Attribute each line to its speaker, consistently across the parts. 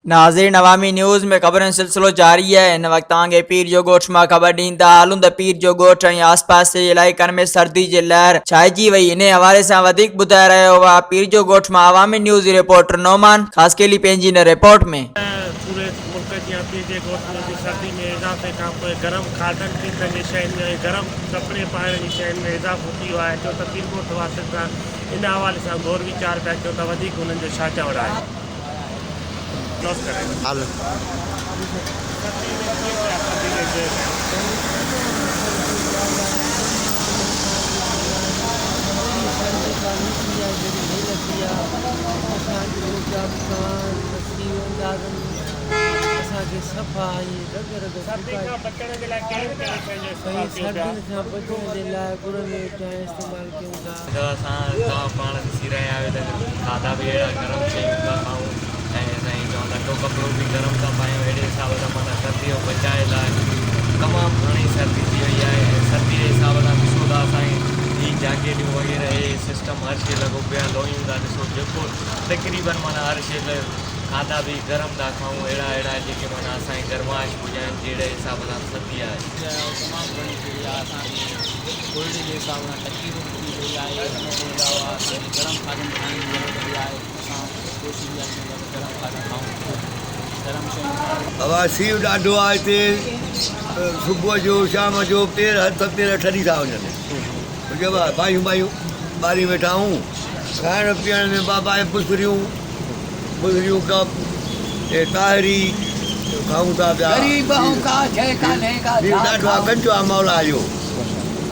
Speaker 1: नाज़रीन, अवामी न्यूज़ में खबरनि सिलसिलो जारी है। इन वक्त तव्हांखे पीर जो ॻोठ मां ख़बर ॾींदा हलूं त पीर जो ॻोठ ऐं आस पास जे इलाइक़नि में सर्दी जी लहर छाइजी वई। इन हवाले सां वधीक ॿुधाए रहियो आहे पीर जो ॻोठ मां अवामी न्यूज़ जी रिपोर्टर नोमान ख़ासकेली पंहिंजी इन रिपोर्ट में।
Speaker 2: पूरे मुल्क जी पीर जे ॻोठ में सर्दी में इज़ाफ़े खां पोइ गरम खाधनि पीतनि जी शयुनि में गरम कपिड़े पाइण जी शयुनि में इज़ाफ़ो थी वियो आहे। छो त पीर ॻोठ वासियुनि सां इन हवाले सां गौर वीचार पिया कयूं त वधीक हुननि जो छा चवणु आहे।
Speaker 3: सफ़ा गुड़ में इस्तेमालु कयूं था।
Speaker 4: पाण ॾिसी रहिया आहियो त खाधा बि अहिड़ा गरम शयूं था खाऊं ऐं साईं चवंदा नंढो कपिड़ो बि गरम था पायूं। अहिड़े हिसाब सां माना सर्दी जो बचाए लाइ तमामु घणी सर्दी थी वई आहे। सर्दी जे हिसाब सां ॾिसो था साईं ही जैकेटियूं वग़ैरह हे सिस्टम हर शइ लॻो पियो आहे। लोयूं था ॾिसो जेको तक़रीबन माना हर शइ खाधा भी गरम था खाऊं। अहिड़ा जेके माना असांजी गरमाइश पुॼाइनि जहिड़े हिसाब सां सर्दी आहे
Speaker 3: तमामु घणी थी वई आहे। असांजी कोल्ड जे हिसाब सां तकलीफ़ थी वई आहे। हिन खां अलावा असांखे गरम खाधनि खाइण जी ज़रूरत पई आहे। असां कोशिशि इहा कयूं था गरम खाधा खाऊं, गरम शयूं।
Speaker 5: हवा सीउ ॾाढो आहे हिते। सुबुह जो शाम जो पेर हथ पेर ठरी था वञनि। बायूं ॿारी वेठा आहियूं। खाइण पीअण में बाबा पुसरियूं कप ताहिरी खाऊं था पिया। ॾाढो कंचो आहे मौला जो।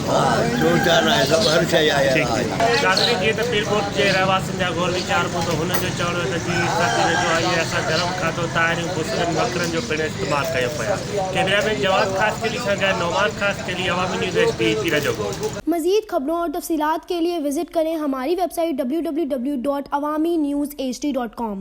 Speaker 5: चोर चार आहे सभु हर शइ आहे।
Speaker 2: नाज़रीन, जीअं त पीर ॻोठ जे रहवासियुनि जा गौर वीचार ॿुधो हुननि जो चवणो आहे त जी सर्दी में जो आई असां गरम खाधो ताहिरियूं बुसरनि बकरनि जो पिणु इस्तेमालु कयो पिया। कैमरामैन जवाद ख़ासकेली सां गॾु नौमान ख़ासकेली अवामी न्यूज़ HD पीर जो ॻोठ।
Speaker 6: मज़ीद खबरों और तफसीलात के लिए विजिट करें हमारी वेबसाइट www.awamiNewsHD.com।